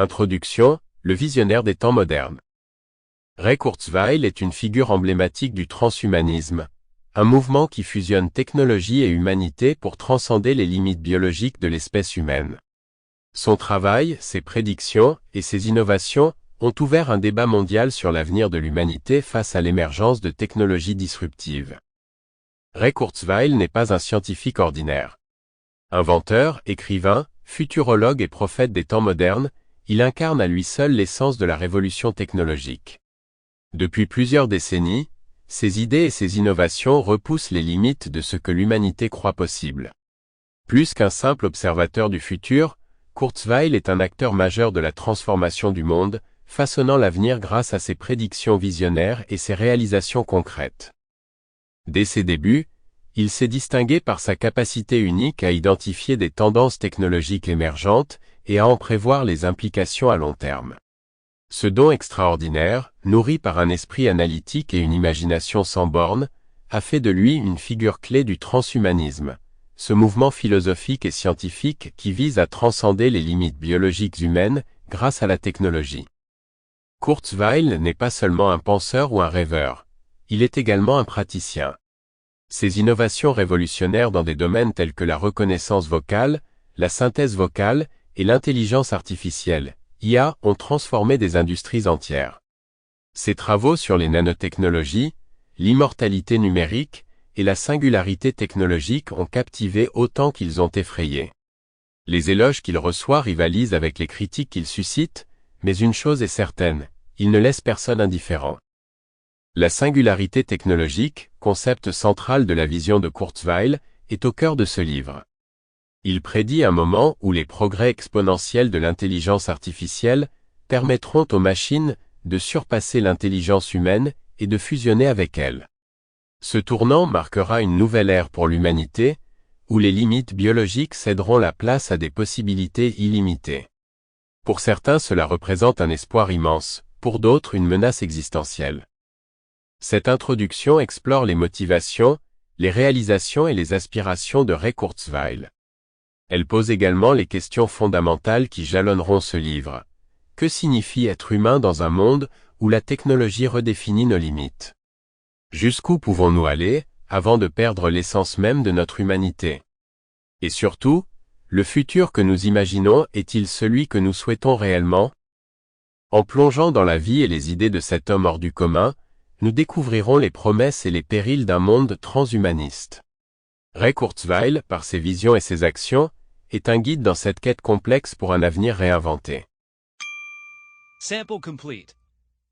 Introduction, le visionnaire des temps modernes. Ray Kurzweil est une figure emblématique du transhumanisme, un mouvement qui fusionne technologie et humanité pour transcender les limites biologiques de l'espèce humaine. Son travail, ses prédictions et ses innovations ont ouvert un débat mondial sur l'avenir de l'humanité face à l'émergence de technologies disruptives. Ray Kurzweil n'est pas un scientifique ordinaire. Inventeur, écrivain, futurologue et prophète des temps modernes, il incarne à lui seul l'essence de la révolution technologique. Depuis plusieurs décennies, ses idées et ses innovations repoussent les limites de ce que l'humanité croit possible. Plus qu'un simple observateur du futur, Kurzweil est un acteur majeur de la transformation du monde, façonnant l'avenir grâce à ses prédictions visionnaires et ses réalisations concrètes. Dès ses débuts, il s'est distingué par sa capacité unique à identifier des tendances technologiques émergentes et à en prévoir les implications à long terme. Ce don extraordinaire, nourri par un esprit analytique et une imagination sans bornes, a fait de lui une figure clé du transhumanisme, ce mouvement philosophique et scientifique qui vise à transcender les limites biologiques humaines grâce à la technologie. Kurzweil n'est pas seulement un penseur ou un rêveur, il est également un praticien. Ses innovations révolutionnaires dans des domaines tels que la reconnaissance vocale, la synthèse vocale et l'intelligence artificielle, IA, ont transformé des industries entières. Ses travaux sur les nanotechnologies, l'immortalité numérique et la singularité technologique ont captivé autant qu'ils ont effrayé. Les éloges qu'il reçoit rivalisent avec les critiques qu'il suscite, mais une chose est certaine, il ne laisse personne indifférent. La singularité technologique, concept central de la vision de Kurzweil, est au cœur de ce livre. Il prédit un moment où les progrès exponentiels de l'intelligence artificielle permettront aux machines de surpasser l'intelligence humaine et de fusionner avec elle. Ce tournant marquera une nouvelle ère pour l'humanité, où les limites biologiques céderont la place à des possibilités illimitées. Pour certains, cela représente un espoir immense, pour d'autres une menace existentielle. Cette introduction explore les motivations, les réalisations et les aspirations de Ray Kurzweil. Elle pose également les questions fondamentales qui jalonneront ce livre. Que signifie être humain dans un monde où la technologie redéfinit nos limites? Jusqu'où pouvons-nous aller, avant de perdre l'essence même de notre humanité? Et surtout, le futur que nous imaginons est-il celui que nous souhaitons réellement? En plongeant dans la vie et les idées de cet homme hors du commun, nous découvrirons les promesses et les périls d'un monde transhumaniste. Ray Kurzweil, par ses visions et ses actions, est un guide dans cette quête complexe pour un avenir réinventé. Sample complete.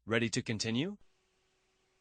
Ready to continue?